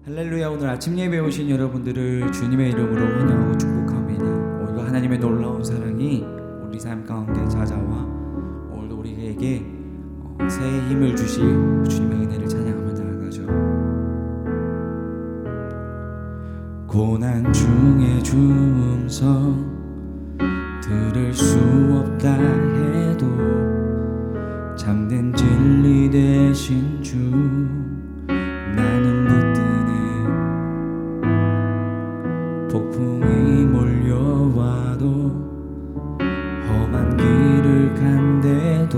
할렐루야. 오늘 아침 예배에 오신 여러분들을 주님의 이름으로 환영하고 축복합니다. 오늘도 하나님의 놀라운 사랑이 우리 삶 가운데 찾아와 오늘도 우리에게 새 힘을 주실 주님의 은혜를 찬양하며 나아가죠. 고난 중에 주 음성 들을 수 없다 해도 참된 진리 되신 주 나는 붙드네. 폭풍이 몰려와도 험한 길을 간대도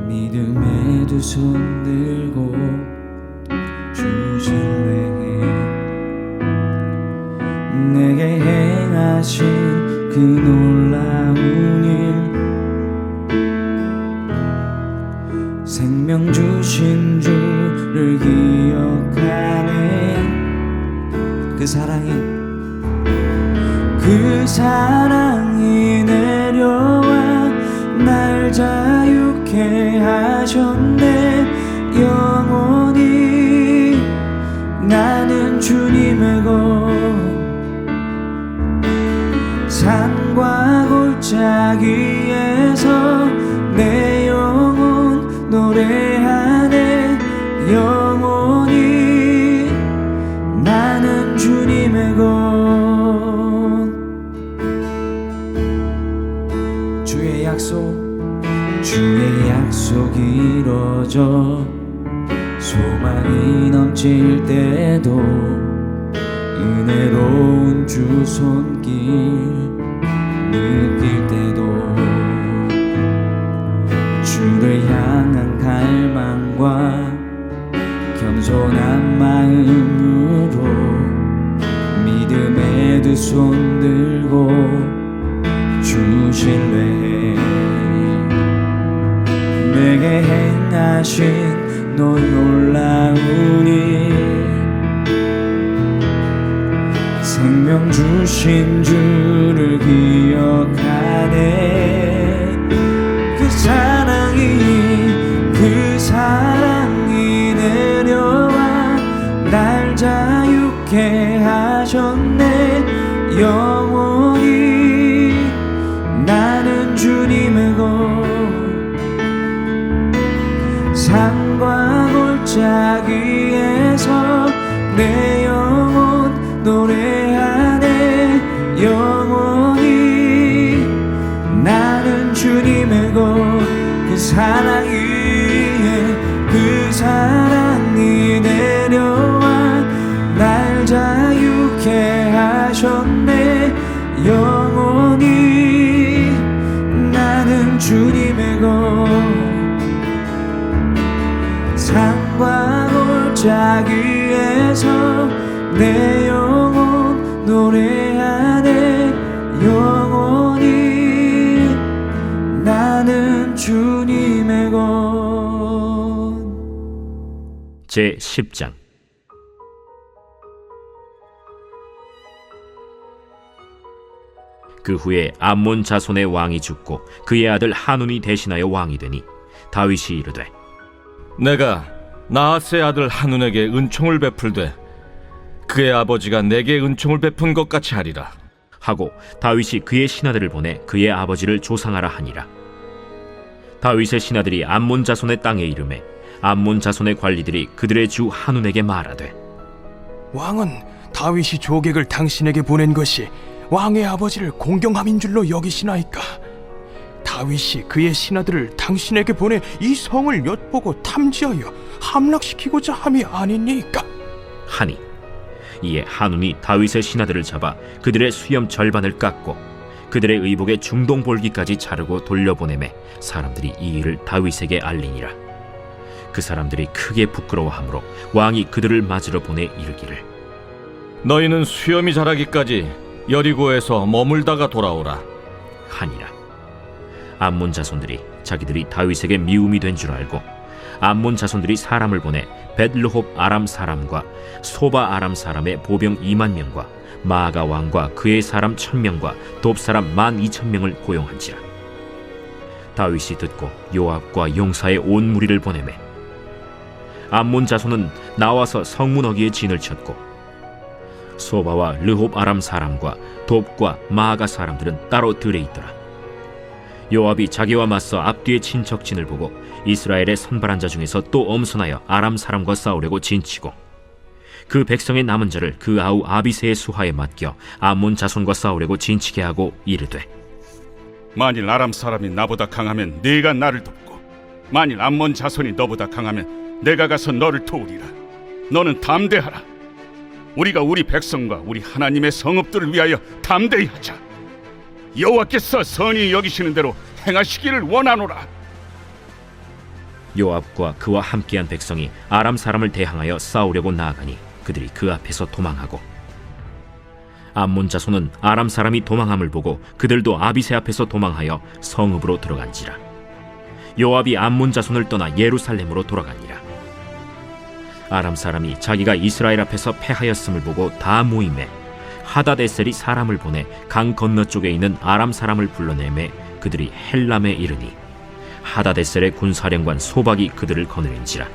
믿음의 두 손 들고 주 신뢰해. 내게 행하신 그 놀라운 일 생명 주신 주를 기억하네. 그 사랑이 내려와 날 자유케 하셨네. 영원히 나는 주님의 것. 산과 골짜기에서 내 영혼 노래하네. 영원히 나는 주님의 것. 주의 약속 이루어져 소망이 넘칠 때도 은혜로운 주 손길 느낄 때도 주를 향한 갈망과 겸손한 마음으로 믿음의 두 손 들고 주 신뢰해. 내게 행하신 놀라운 일 생명 주신 주를 기억하네. 그 사랑이 내려와 날 자유케 하셨네. 영원히 나는 주님의 것. 산과 골짜기에서 내 영혼 노래하네. 영원히 나는 주님의 것. 그 사랑이 내려와 날 자유케 하셨네. 영원히 나는 주님의 것. 산과 골짜기에서 내 영혼 노래하네. 영원히 나는 주님의 것. 제10장. 그 후에 암몬 자손의 왕이 죽고 그의 아들 한운이 대신하여 왕이 되니 다윗이 이르되 내가 나하스의 아들 한운에게 은총을 베풀되 그의 아버지가 내게 은총을 베푼 것 같이 하리라 하고 다윗이 그의 신하들을 보내 그의 아버지를 조상하라 하니라. 다윗의 신하들이 암몬 자손의 땅에 이르매 암몬 자손의 관리들이 그들의 주 한운에게 말하되 왕은 다윗이 조객을 당신에게 보낸 것이 왕의 아버지를 공경함인 줄로 여기시나이까? 다윗이 그의 신하들을 당신에게 보내 이 성을 엿보고 탐지하여 함락시키고자 함이 아니니까? 하니 이에 한운이 다윗의 신하들을 잡아 그들의 수염 절반을 깎고 그들의 의복의 중동볼기까지 자르고 돌려보내매 사람들이 이 일을 다윗에게 알리니라. 그 사람들이 크게 부끄러워하므로 왕이 그들을 맞으러 보내 이르기를 너희는 수염이 자라기까지 여리고에서 머물다가 돌아오라 하니라. 암몬 자손들이 자기들이 다윗에게 미움이 된 줄 알고 암몬 자손들이 사람을 보내 벳르홉 아람 사람과 소바 아람 사람의 보병 2만 명과 마아가 왕과 그의 사람 1000명과 돕 사람 12,000명을 고용한지라. 다윗이 듣고 요압과 용사의 온 무리를 보내매 암몬 자손은 나와서 성문 어귀에 진을 쳤고 소바와 르홉 아람 사람과 돕과 마아가 사람들은 따로 들에 있더라. 요압이 자기와 맞서 앞뒤의 친척진을 보고 이스라엘의 선발한 자 중에서 또 엄선하여 아람 사람과 싸우려고 진치고 그 백성의 남은 자를 그 아우 아비새의 수하에 맡겨 암몬 자손과 싸우려고 진치게 하고 이르되 만일 아람 사람이 나보다 강하면 네가 나를 돕고 만일 암몬 자손이 너보다 강하면 내가 가서 너를 도우리라. 너는 담대하라. 우리가 우리 백성과 우리 하나님의 성읍들을 위하여 담대히 하자. 여호와께서 선히 여기시는 대로 행하시기를 원하노라. 요압과 그와 함께한 백성이 아람 사람을 대항하여 싸우려고 나아가니 그들이 그 앞에서 도망하고 암몬 자손은 아람 사람이 도망함을 보고 그들도 아비새 앞에서 도망하여 성읍으로 들어간지라. 요압이 암몬 자손을 떠나 예루살렘으로 돌아가니라. 아람 사람이 자기가 이스라엘 앞에서 패하였음을 보고 다 모임에 하다데셀이 사람을 보내 강 건너쪽에 있는 아람 사람을 불러내매 그들이 헬람에 이르니 하다데셀의 군사령관 소박이 그들을 거느린지라.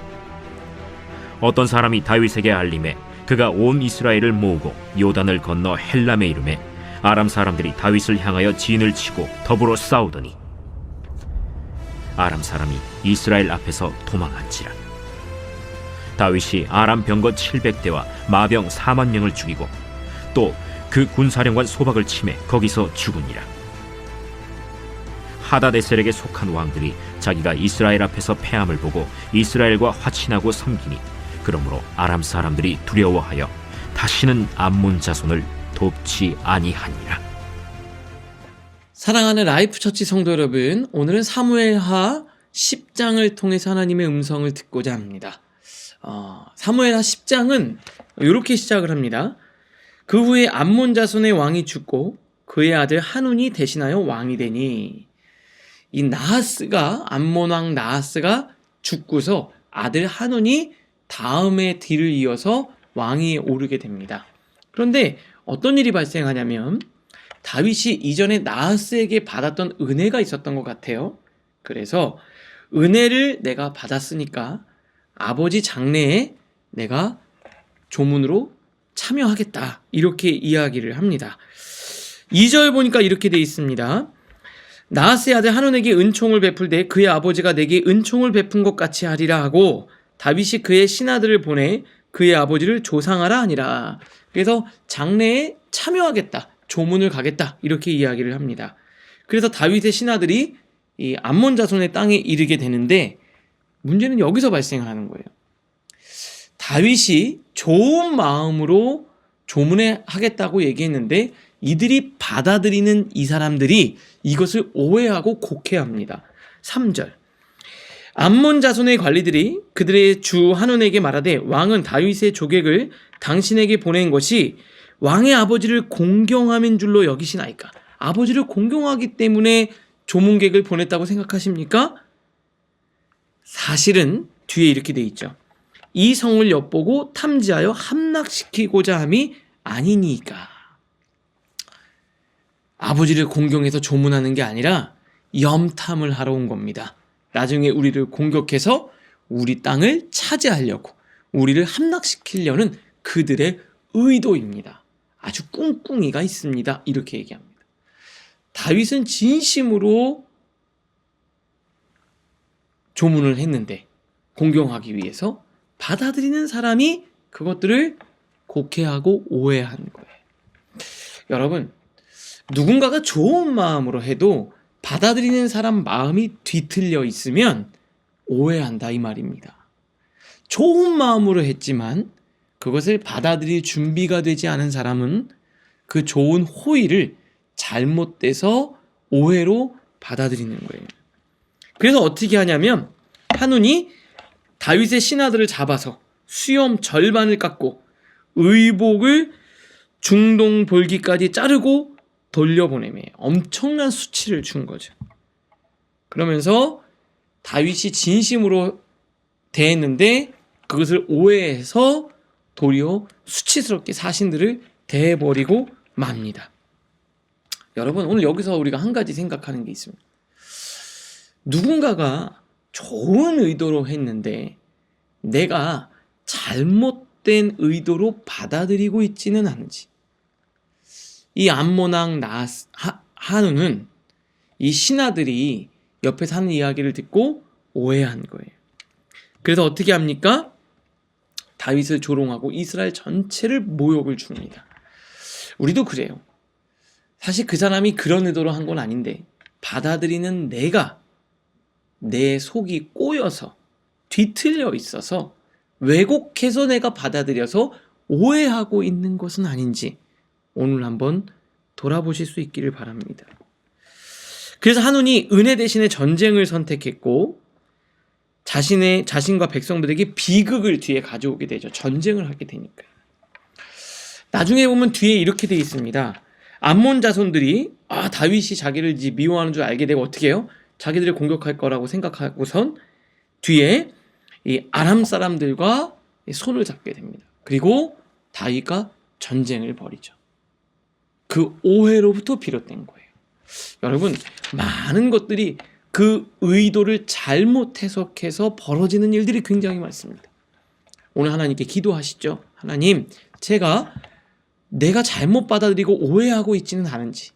어떤 사람이 다윗에게 알림해 그가 온 이스라엘을 모으고 요단을 건너 헬람에 이르매 아람 사람들이 다윗을 향하여 진을 치고 더불어 싸우더니 아람 사람이 이스라엘 앞에서 도망한지라. 다윗이 아람 병거 700대와 마병 4만 명을 죽이고 또 그 군사령관 소박을 치매 거기서 죽으니라. 하다데셀에게 속한 왕들이 자기가 이스라엘 앞에서 패함을 보고 이스라엘과 화친하고 섬기니 그러므로 아람 사람들이 두려워하여 다시는 암몬 자손을 돕지 아니하니라. 사랑하는 라이프처치 성도 여러분, 오늘은 사무엘하 10장을 통해서 하나님의 음성을 듣고자 합니다. 사무엘하 10장은 이렇게 시작을 합니다. 그 후에 암몬 자손의 왕이 죽고 그의 아들 한운이 대신하여 왕이 되니, 이 나하스가, 암몬 왕 나하스가 죽고서 아들 한운이 다음에 뒤를 이어서 왕위에 오르게 됩니다. 그런데 어떤 일이 발생하냐면 다윗이 이전에 나하스에게 받았던 은혜가 있었던 것 같아요. 그래서 은혜를 내가 받았으니까 아버지 장례에 내가 조문으로 참여하겠다, 이렇게 이야기를 합니다. 2절 보니까 이렇게 돼 있습니다. 나하스의 아들 한운에게 은총을 베풀되 그의 아버지가 내게 은총을 베푼 것 같이 하리라 하고 다윗이 그의 신하들을 보내 그의 아버지를 조상하라 하니라. 그래서 장례에 참여하겠다, 조문을 가겠다, 이렇게 이야기를 합니다. 그래서 다윗의 신하들이 이 암몬 자손의 땅에 이르게 되는데 문제는 여기서 발생하는 거예요. 다윗이 좋은 마음으로 조문에 하겠다고 얘기했는데 이들이 받아들이는 이 사람들이 이것을 오해하고 곡해합니다. 3절. 암몬 자손의 관리들이 그들의 주 한운에게 말하되 왕은 다윗의 조객을 당신에게 보낸 것이 왕의 아버지를 공경함인 줄로 여기시나이까? 아버지를 공경하기 때문에 조문객을 보냈다고 생각하십니까? 사실은 뒤에 이렇게 돼 있죠. 이 성을 엿보고 탐지하여 함락시키고자 함이 아니니까. 아버지를 공경해서 조문하는 게 아니라 염탐을 하러 온 겁니다. 나중에 우리를 공격해서 우리 땅을 차지하려고, 우리를 함락시키려는 그들의 의도입니다. 아주 꿍꿍이가 있습니다, 이렇게 얘기합니다. 다윗은 진심으로 조문을 했는데 공경하기 위해서 받아들이는 사람이 그것들을 곡해하고 오해한 거예요. 여러분, 누군가가 좋은 마음으로 해도 받아들이는 사람 마음이 뒤틀려 있으면 오해한다, 이 말입니다. 좋은 마음으로 했지만 그것을 받아들일 준비가 되지 않은 사람은 그 좋은 호의를 잘못돼서 오해로 받아들이는 거예요. 그래서 어떻게 하냐면 한운이 다윗의 신하들을 잡아서 수염 절반을 깎고 의복을 중동 볼기까지 자르고 돌려보내며 엄청난 수치를 준 거죠. 그러면서 다윗이 진심으로 대했는데 그것을 오해해서 도리어 수치스럽게 사신들을 대해버리고 맙니다. 여러분, 오늘 여기서 우리가 한 가지 생각하는 게 있습니다. 누군가가 좋은 의도로 했는데 내가 잘못된 의도로 받아들이고 있지는 않은지. 이 암몬왕 한우는 이 신하들이 옆에서 하는 이야기를 듣고 오해한 거예요. 그래서 어떻게 합니까? 다윗을 조롱하고 이스라엘 전체를 모욕을 줍니다. 우리도 그래요. 사실 그 사람이 그런 의도로 한 건 아닌데 받아들이는 내가 내 속이 꼬여서 뒤틀려 있어서 왜곡해서 내가 받아들여서 오해하고 있는 것은 아닌지 오늘 한번 돌아보실 수 있기를 바랍니다. 그래서 한운이 은혜 대신에 전쟁을 선택했고 자신과 백성들에게 비극을 뒤에 가져오게 되죠. 전쟁을 하게 되니까. 나중에 보면 뒤에 이렇게 돼 있습니다. 암몬 자손들이 다윗이 자기를 미워하는 줄 알게 되고 어떻게 해요? 자기들을 공격할 거라고 생각하고선 뒤에 이 아람 사람들과 손을 잡게 됩니다. 그리고 다윗과 전쟁을 벌이죠. 그 오해로부터 비롯된 거예요. 여러분, 많은 것들이 그 의도를 잘못 해석해서 벌어지는 일들이 굉장히 많습니다. 오늘 하나님께 기도하시죠. 하나님, 내가 잘못 받아들이고 오해하고 있지는 않은지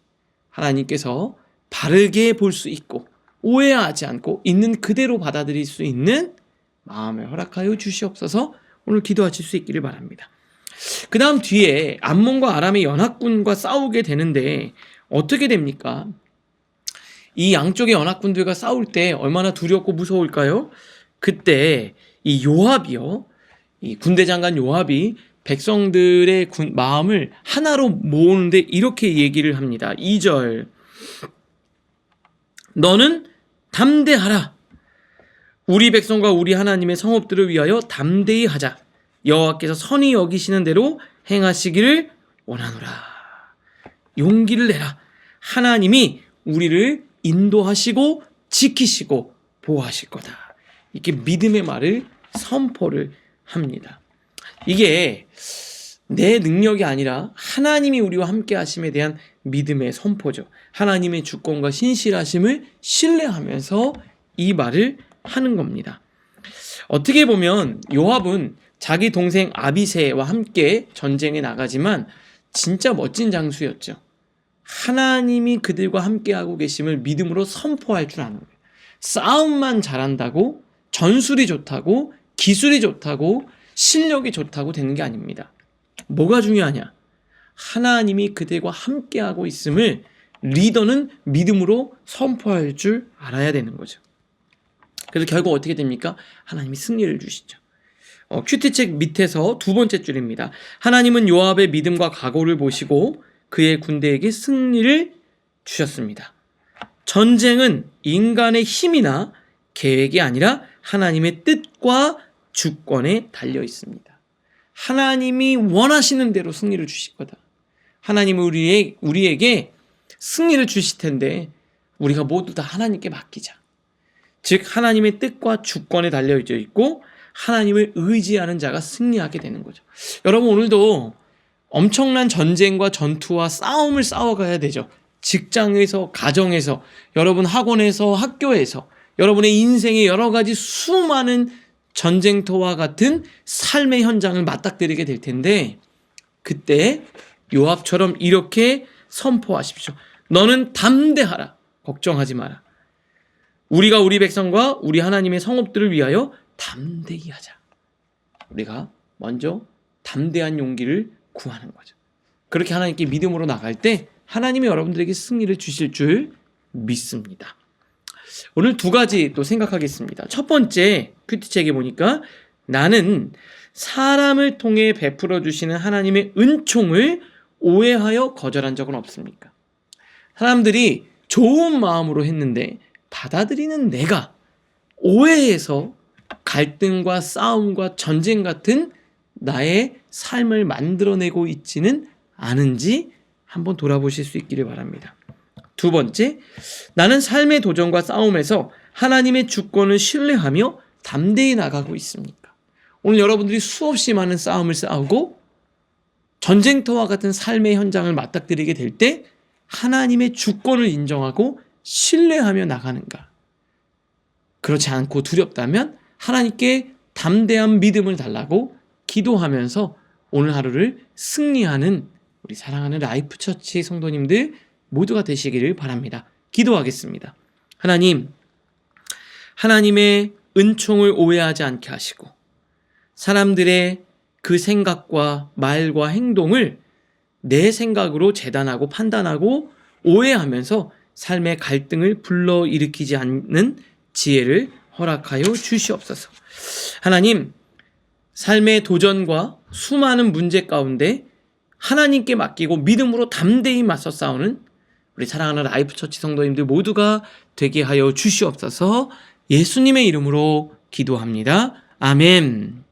하나님께서 바르게 볼 수 있고 오해하지 않고 있는 그대로 받아들일 수 있는 마음을 허락하여 주시옵소서. 오늘 기도하실 수 있기를 바랍니다. 그 다음 뒤에 암몬과 아람의 연합군과 싸우게 되는데 어떻게 됩니까? 이 양쪽의 연합군들과 싸울 때 얼마나 두렵고 무서울까요? 그때 이 요압이요, 이 군대 장관 요압이 백성들의 마음을 하나로 모으는데 이렇게 얘기를 합니다. 2절, 너는 담대하라. 우리 백성과 우리 하나님의 성읍들을 위하여 담대히 하자. 여호와께서 선히 여기시는 대로 행하시기를 원하노라. 용기를 내라. 하나님이 우리를 인도하시고 지키시고 보호하실 거다. 이렇게 믿음의 말을 선포를 합니다. 이게 내 능력이 아니라 하나님이 우리와 함께 하심에 대한 믿음의 선포죠. 하나님의 주권과 신실하심을 신뢰하면서 이 말을 하는 겁니다. 어떻게 보면 요압은 자기 동생 아비새와 함께 전쟁에 나가지만 진짜 멋진 장수였죠. 하나님이 그들과 함께하고 계심을 믿음으로 선포할 줄 아는 거예요. 싸움만 잘한다고, 전술이 좋다고, 기술이 좋다고, 실력이 좋다고 되는 게 아닙니다. 뭐가 중요하냐? 하나님이 그들과 함께하고 있음을 리더는 믿음으로 선포할 줄 알아야 되는 거죠. 그래서 결국 어떻게 됩니까? 하나님이 승리를 주시죠. 큐티책 밑에서 두 번째 줄입니다. 하나님은 요압의 믿음과 각오를 보시고 그의 군대에게 승리를 주셨습니다. 전쟁은 인간의 힘이나 계획이 아니라 하나님의 뜻과 주권에 달려 있습니다. 하나님이 원하시는 대로 승리를 주실 거다. 하나님은 우리에게 승리를 주실 텐데 우리가 모두 다 하나님께 맡기자. 즉 하나님의 뜻과 주권에 달려져 있고 하나님을 의지하는 자가 승리하게 되는 거죠. 여러분, 오늘도 엄청난 전쟁과 전투와 싸움을 싸워가야 되죠. 직장에서, 가정에서, 여러분 학원에서, 학교에서, 여러분의 인생의 여러 가지 수많은 전쟁터와 같은 삶의 현장을 맞닥뜨리게 될 텐데 그때 요압처럼 이렇게 선포하십시오. 너는 담대하라. 걱정하지 마라. 우리가 우리 백성과 우리 하나님의 성읍들을 위하여 담대히 하자. 우리가 먼저 담대한 용기를 구하는 거죠. 그렇게 하나님께 믿음으로 나갈 때 하나님이 여러분들에게 승리를 주실 줄 믿습니다. 오늘 두 가지 또 생각하겠습니다. 첫 번째, 큐티책에 보니까 나는 사람을 통해 베풀어 주시는 하나님의 은총을 오해하여 거절한 적은 없습니까? 사람들이 좋은 마음으로 했는데 받아들이는 내가 오해해서 갈등과 싸움과 전쟁 같은 나의 삶을 만들어내고 있지는 않은지 한번 돌아보실 수 있기를 바랍니다. 두 번째, 나는 삶의 도전과 싸움에서 하나님의 주권을 신뢰하며 담대히 나가고 있습니까? 오늘 여러분들이 수없이 많은 싸움을 싸우고 전쟁터와 같은 삶의 현장을 맞닥뜨리게 될 때 하나님의 주권을 인정하고 신뢰하며 나가는가? 그렇지 않고 두렵다면 하나님께 담대한 믿음을 달라고 기도하면서 오늘 하루를 승리하는 우리 사랑하는 라이프 처치 성도님들 모두가 되시기를 바랍니다. 기도하겠습니다. 하나님, 하나님의 은총을 오해하지 않게 하시고 사람들의 그 생각과 말과 행동을 내 생각으로 재단하고 판단하고 오해하면서 삶의 갈등을 불러일으키지 않는 지혜를 허락하여 주시옵소서. 하나님, 삶의 도전과 수많은 문제 가운데 하나님께 맡기고 믿음으로 담대히 맞서 싸우는 우리 사랑하는 라이프 처치 성도님들 모두가 되게 하여 주시옵소서. 예수님의 이름으로 기도합니다. 아멘.